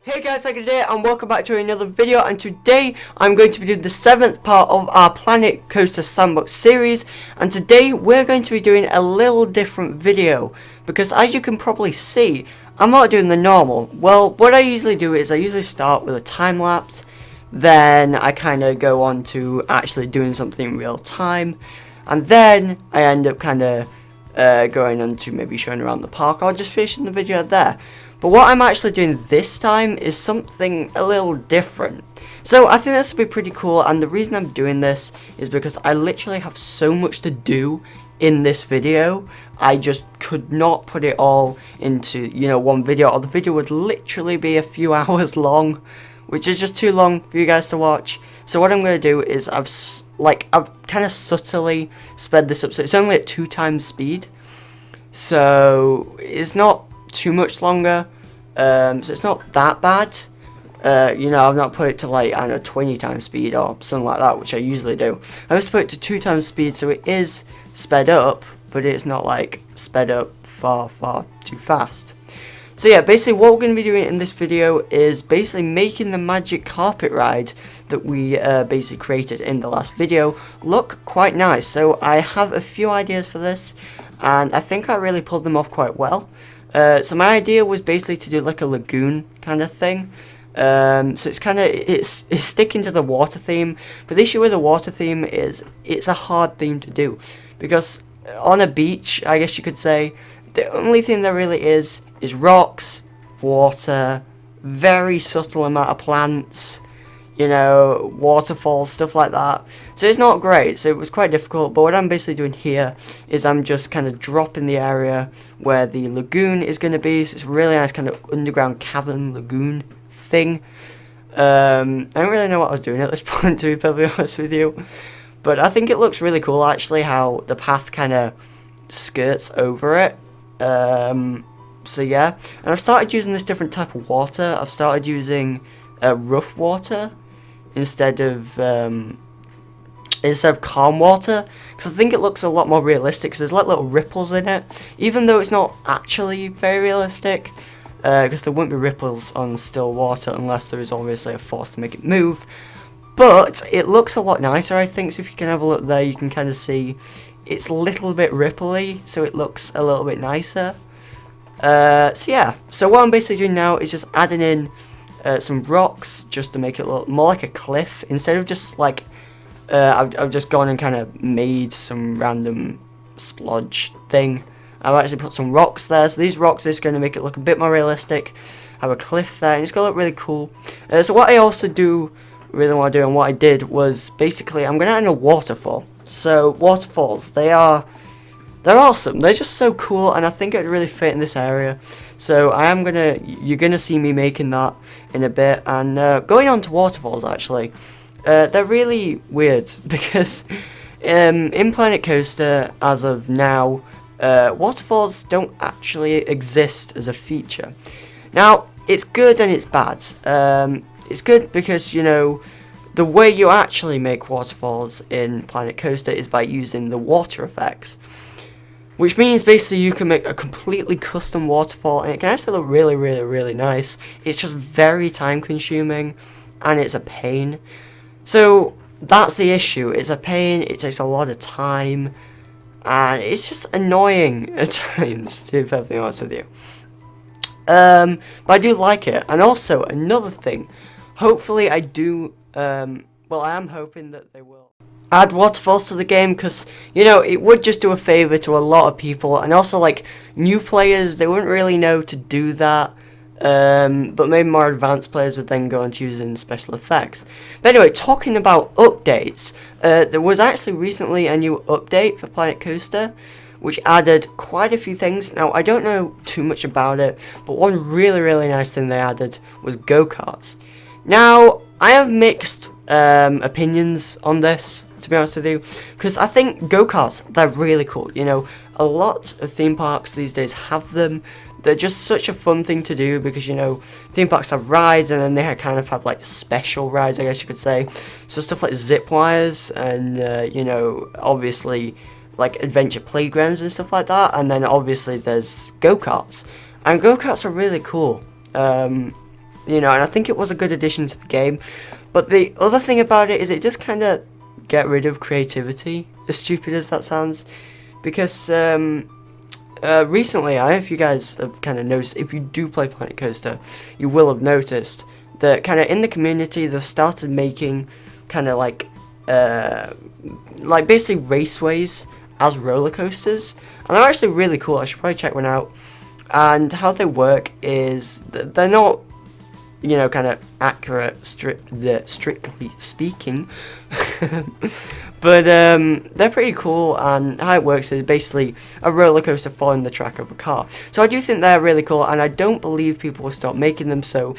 Hey guys, like today, and welcome back to another video. And today I'm going to be doing the 7th part of our Planet Coaster Sandbox series. And today we're going to be doing a little different video, because as you can probably see, I'm not doing the normal. Well, what I usually do is I usually start with a time lapse, then I kind of go on to actually doing something in real time, and then I end up kind of going on to maybe showing around the park or just finishing the video there. But what I'm actually doing this time is something a little different. So I think this will be pretty cool, and the reason I'm doing this is because I literally have so much to do in this video. I just could not put it all into, one video, or the video would literally be a few hours long, which is just too long for you guys to watch. So what I'm going to do is I've kind of subtly sped this up, so it's only at 2 times speed. So it's not too much longer, so it's not that bad. I've not put it to like, I don't know, 20 times speed or something like that, which I usually do. I just put it to 2 times speed, so it is sped up, but it's not like sped up far too fast. So yeah, basically what we're going to be doing in this video is basically making the magic carpet ride that we basically created in the last video look quite nice. So I have a few ideas for this, and I think I really pulled them off quite well. So my idea was basically to do like a lagoon kind of thing. So it's sticking to the water theme, but the issue with the water theme is it's a hard theme to do, because on a beach, I guess you could say, the only thing there really is rocks, water, very subtle amount of plants, waterfalls, stuff like that. So it's not great, so it was quite difficult. But what I'm basically doing here is I'm just kind of dropping the area where the lagoon is going to be. So it's a really nice kind of underground cavern lagoon thing. I don't really know what I was doing at this point, to be perfectly honest with you, but I think it looks really cool actually how the path kind of skirts over it. So yeah, and I've started using this different type of water. I've started using rough water instead of calm water, because I think it looks a lot more realistic, because there's like little ripples in it, even though it's not actually very realistic, because there wouldn't be ripples on still water unless there is obviously a force to make it move. But it looks a lot nicer, I think. So if you can have a look there, you can kind of see it's a little bit ripply, so it looks a little bit nicer. So yeah, so what I'm basically doing now is just adding in some rocks just to make it look more like a cliff, instead of just like I've just gone and kind of made some random splodge thing. I've actually put some rocks there, so these rocks are just going to make it look a bit more realistic. Have a cliff there, and it's going to look really cool. So what I also really want to do, and what I did, was basically I'm going to add in a waterfall. So waterfalls, they're awesome. They're just so cool, and I think it would really fit in this area. So you're gonna see me making that in a bit. And going on to waterfalls, actually, they're really weird because in Planet Coaster, as of now, waterfalls don't actually exist as a feature. Now, it's good and it's bad. It's good because, the way you actually make waterfalls in Planet Coaster is by using the water effects, which means basically you can make a completely custom waterfall, and it can actually look really, really, really nice. It's just very time consuming, and it's a pain. So that's the issue. It's a pain, it takes a lot of time, and it's just annoying at times, to be perfectly honest with you. But I do like it. And also, another thing, hopefully I do, I am hoping that they will add waterfalls to the game, because, it would just do a favour to a lot of people, and also, like, new players, they wouldn't really know to do that, but maybe more advanced players would then go into using special effects. But anyway, talking about updates, there was actually recently a new update for Planet Coaster, which added quite a few things. Now, I don't know too much about it, but one really, really nice thing they added was go-karts. Now, I have mixed opinions on this, to be honest with you, because I think go-karts, they're really cool. A lot of theme parks these days have them. They're just such a fun thing to do, because theme parks have rides, and then they kind of have like special rides, I guess you could say. So stuff like zip wires, and obviously like adventure playgrounds and stuff like that. And then obviously there's go-karts, and go-karts are really cool. you know, and I think it was a good addition to the game. But the other thing about it is it just kind of get rid of creativity, as stupid as that sounds, because recently, I don't know if you guys have kind of noticed, if you do play Planet Coaster, you will have noticed that kind of in the community they've started making kind of like basically raceways as roller coasters, and they're actually really cool. I should probably check one out. And how they work is they're not, you know, kind of accurate, strictly speaking, but they're pretty cool. And how it works is basically a roller coaster following the track of a car. So I do think they're really cool, and I don't believe people will stop making them. So,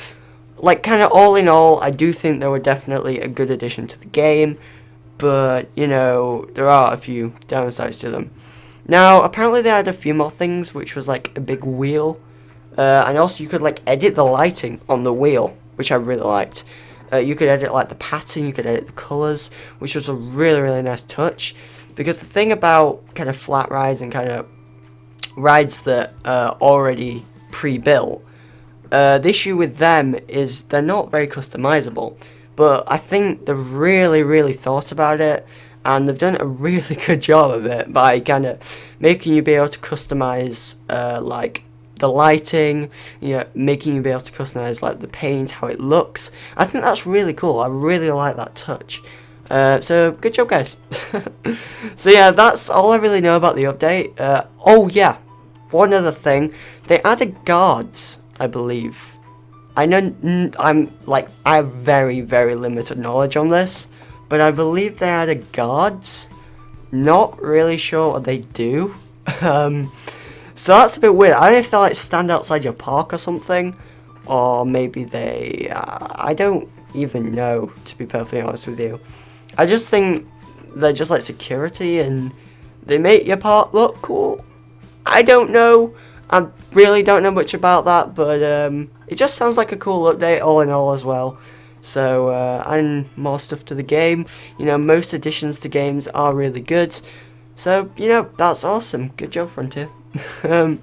like, kind of all in all, I do think they were definitely a good addition to the game. But, you know, there are a few downsides to them. Now, apparently they had a few more things, which was like a big wheel. And also you could like edit the lighting on the wheel, which I really liked. You could edit like the pattern, you could edit the colours, which was a really, really nice touch. Because the thing about kind of flat rides and kind of rides that are already pre-built, the issue with them is they're not very customizable. But I think they've really, really thought about it, and they've done a really good job of it by kind of making you be able to customize like the lighting, you know, making you be able to customize like the paint, how it looks. I think that's really cool. I really like that touch. So good job, guys. So yeah, that's all I really know about the update. Oh yeah, one other thing, they added guards, I believe. I know I have very, very limited knowledge on this, but I believe they added guards. Not really sure what they do. So that's a bit weird. I don't know if they like stand outside your park or something, or maybe they, I don't even know, to be perfectly honest with you. I just think they're just like security and they make your park look cool. I don't know. I really don't know much about that, but it just sounds like a cool update all in all as well. So, and more stuff to the game. You know, most additions to games are really good. So, you know, that's awesome. Good job, Frontier. So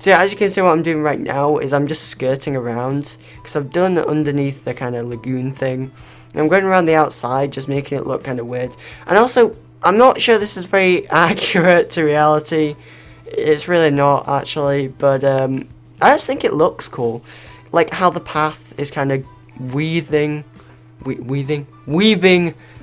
yeah, as you can see, what I'm doing right now is I'm just skirting around, because I've done underneath the kind of lagoon thing. And I'm going around the outside, just making it look kind of weird. And also, I'm not sure this is very accurate to reality. It's really not, actually, but I just think it looks cool. Like how the path is kind of weaving,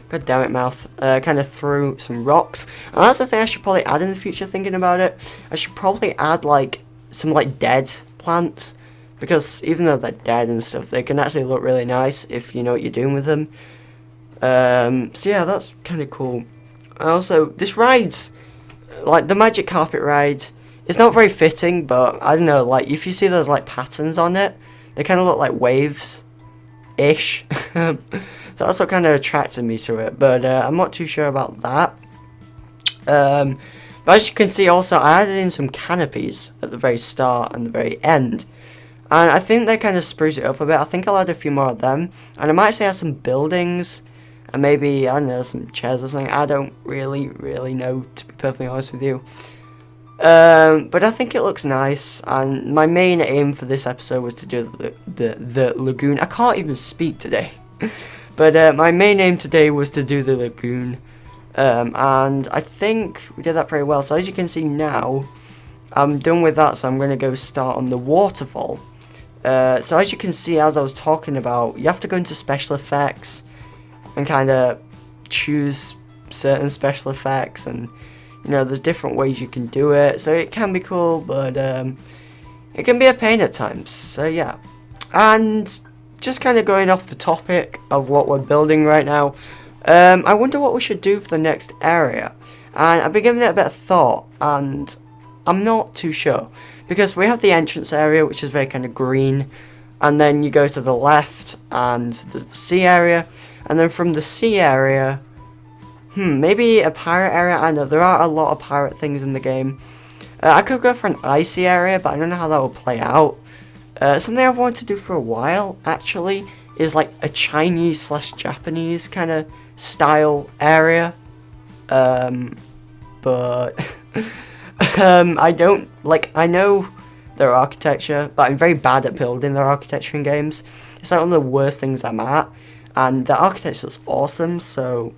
god damn it, mouth, kind of through some rocks. And that's the thing I should probably add in the future, thinking about it. I should probably add like some like dead plants, because even though they're dead and stuff, they can actually look really nice if you know what you're doing with them. So yeah, that's kind of cool. And also, this ride's like the magic carpet ride. It's not very fitting, but I don't know, like if you see those like patterns on it, they kind of look like waves ish. So that's what kind of attracted me to it, but I'm not too sure about that. But as you can see, also I added in some canopies at the very start and the very end, and I think they kind of spruce it up a bit. I think I'll add a few more of them, and I might say add some buildings and maybe, I don't know, some chairs or something. I don't really know, to be perfectly honest with you. But I think it looks nice, and my main aim for this episode was to do the lagoon. I can't even speak today. But my main aim today was to do the lagoon. And I think we did that pretty well. So as you can see now, I'm done with that, so I'm going to go start on the waterfall. So as you can see, as I was talking about, you have to go into special effects and kind of choose certain special effects, and you know, there's different ways you can do it, so it can be cool, but it can be a pain at times. So yeah, and just kind of going off the topic of what we're building right now, I wonder what we should do for the next area, and I've been giving it a bit of thought, and I'm not too sure, because we have the entrance area, which is very kind of green, and then you go to the left and the sea area, and then from the sea area, maybe a pirate area. I know there are a lot of pirate things in the game. I could go for an icy area, but I don't know how that will play out. Something I've wanted to do for a while, actually, is like a Chinese / Japanese kind of style area. But I don't, like, I know their architecture, but I'm very bad at building their architecture in games. It's like one of the worst things I'm at, and the architecture is awesome, so,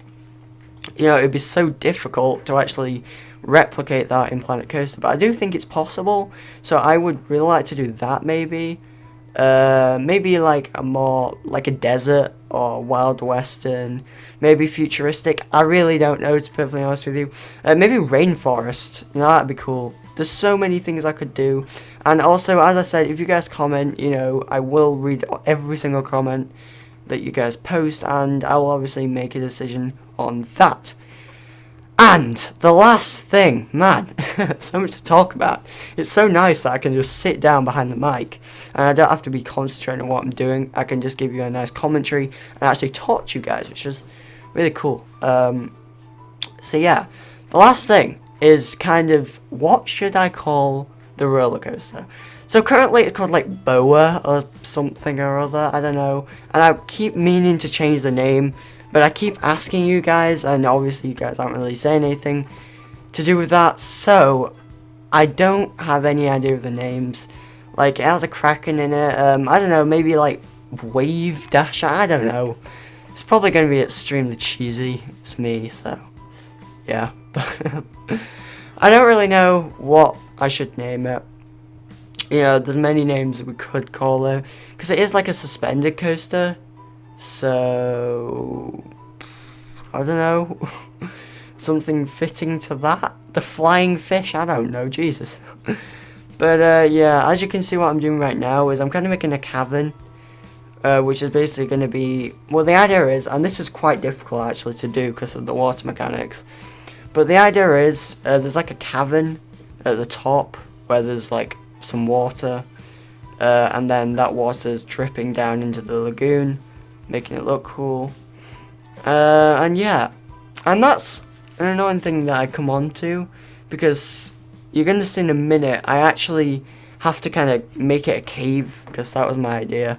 you know, it'd be so difficult to actually replicate that in Planet Coaster, but I do think it's possible, so I would really like to do that maybe. Maybe like a more, like a desert or Wild Western, maybe futuristic, I really don't know, to be perfectly honest with you. Maybe rainforest, you know, that'd be cool. There's so many things I could do, and also, as I said, if you guys comment, you know, I will read every single comment that you guys post, and I will obviously make a decision on that. And the last thing, man, so much to talk about. It's so nice that I can just sit down behind the mic and I don't have to be concentrating on what I'm doing. I can just give you a nice commentary and actually talk to you guys, which is really cool. So yeah, the last thing is kind of, what should I call the roller coaster? So currently it's called like Boa or something or other, I don't know. And I keep meaning to change the name, but I keep asking you guys, and obviously you guys aren't really saying anything to do with that, so I don't have any idea of the names. Like, it has a Kraken in it, I don't know, maybe like Wave Dash, I don't know. It's probably going to be extremely cheesy, it's me, so yeah. I don't really know what I should name it. You know, there's many names we could call it, because it is like a suspended coaster. So, I don't know, something fitting to that? The flying fish? I don't know, Jesus. But yeah, as you can see, what I'm doing right now is I'm kind of making a cavern, which is basically going to be, well, the idea is, and this is quite difficult actually to do because of the water mechanics, but the idea is there's like a cavern at the top where there's like some water, and then that water's dripping down into the lagoon, making it look cool. And yeah, and that's an annoying thing that I come on to, because you're going to see in a minute, I actually have to kind of make it a cave, because that was my idea.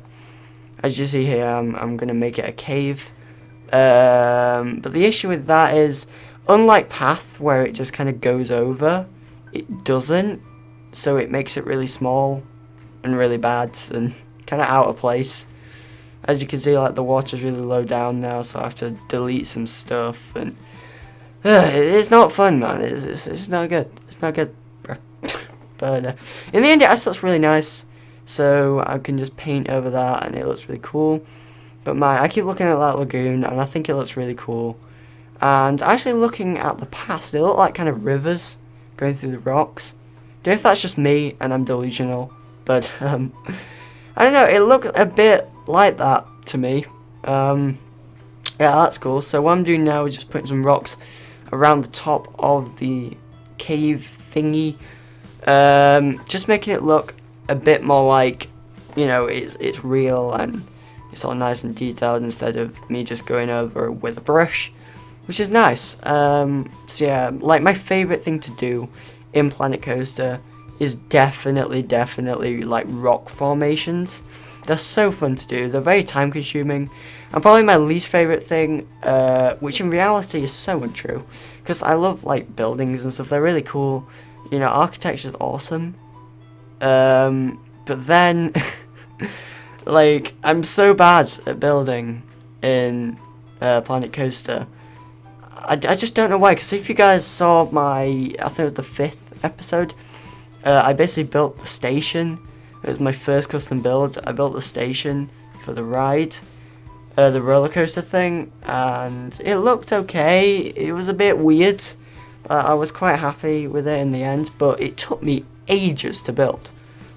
As you see here, I'm going to make it a cave. But the issue with that is, unlike Path, where it just kind of goes over, it doesn't, so it makes it really small and really bad and kind of out of place. As you can see, like, the water's really low down now, so I have to delete some stuff, and it's not fun, man. It's not good. It's not good, bro. But in the end, it actually looks really nice, so I can just paint over that, and it looks really cool. But I keep looking at that lagoon, and I think it looks really cool. And actually looking at the past, they look like kind of rivers going through the rocks. Don't know if that's just me and I'm delusional, but I don't know, it looked a bit like that to me. Yeah, that's cool. So what I'm doing now is just putting some rocks around the top of the cave thingy, just making it look a bit more like, you know, it's real and it's all nice and detailed, instead of me just going over with a brush, which is nice. So yeah, like, my favourite thing to do in Planet Coaster is definitely like rock formations. They're so fun to do, they're very time consuming, and probably my least favourite thing, which in reality is so untrue, because I love like buildings and stuff, they're really cool, you know, architecture's awesome, but then like, I'm so bad at building in Planet Coaster. I just don't know why, because if you guys saw my, I think it was the 5th episode, I basically built the station. It was my first custom build. I built the station for the ride, the roller coaster thing, and it looked okay. It was a bit weird. I was quite happy with it in the end, but it took me ages to build.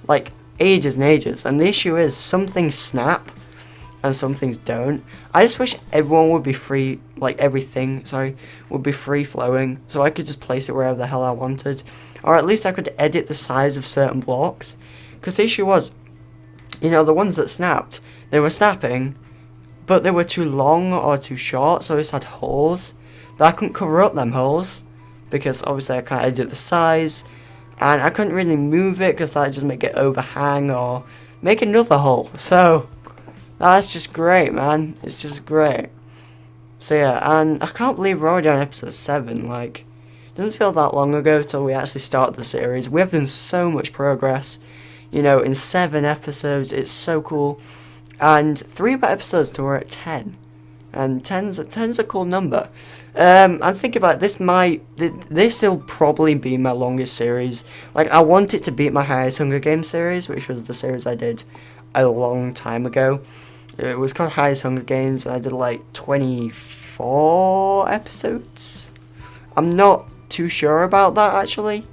Like, ages and ages. And the issue is, some things snap and some things don't. I just wish everyone would be free, like everything, sorry, would be free flowing, so I could just place it wherever the hell I wanted, or at least I could edit the size of certain blocks. Because the issue was, you know, the ones that snapped, they were snapping, but they were too long or too short, so I just had holes, but I couldn't cover up them holes, because obviously I can't edit the size, and I couldn't really move it, because that'd just make it overhang, or make another hole, so that's just great, man. It's just great. So yeah, and I can't believe we're already on episode 7. Like, it doesn't feel that long ago till we actually started the series. We have done so much progress. you know, in 7 episodes. It's so cool. And 3 more episodes till we're at 10. And 10's a cool number. I'm thinking about this this will probably be my longest series. Like, I want it to beat my highest Hunger Games series, which was the series I did a long time ago. It was called Highest Hunger Games, and I did like 24 episodes. I'm not too sure about that actually,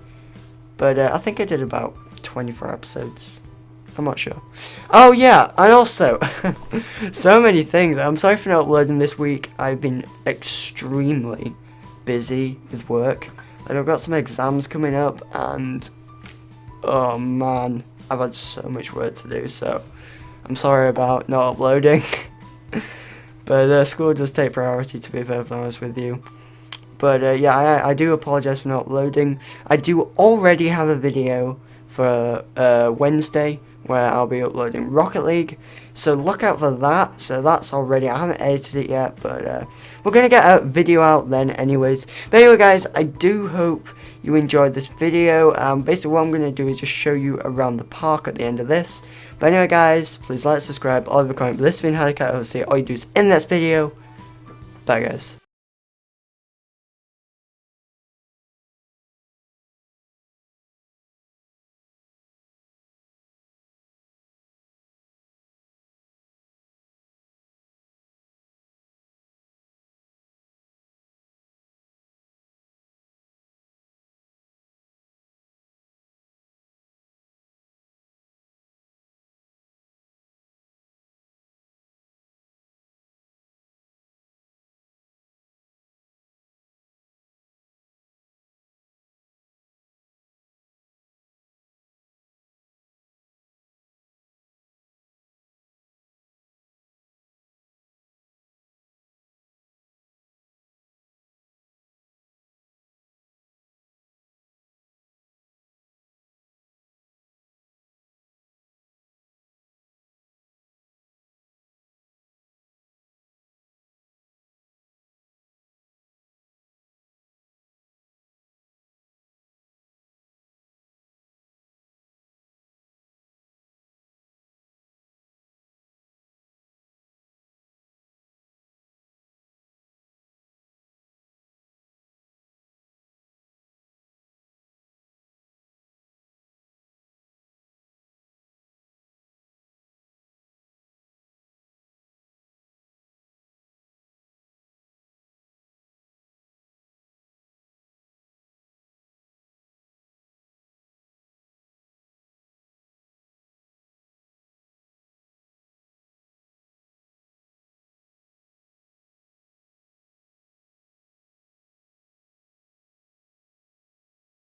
but I think I did about 24 episodes. I'm not sure. Oh yeah, and also, so many things. I'm sorry for not uploading this week. I've been extremely busy with work. Like, I've got some exams coming up, and oh man, I've had so much work to do, so I'm sorry about not uploading. But school does take priority, to be perfectly honest with you. But yeah, I do apologise for not uploading. I do already have a video for Wednesday, where I'll be uploading Rocket League, so look out for that. So that's already, I haven't edited it yet, but we're going to get a video out then anyways. But anyway guys, I do hope you enjoyed this video. Basically what I'm going to do is just show you around the park at the end of this. But anyway guys, please like, subscribe, all leave a comment. But this has been Hardcat. I'll see all you do is in this video. Bye guys.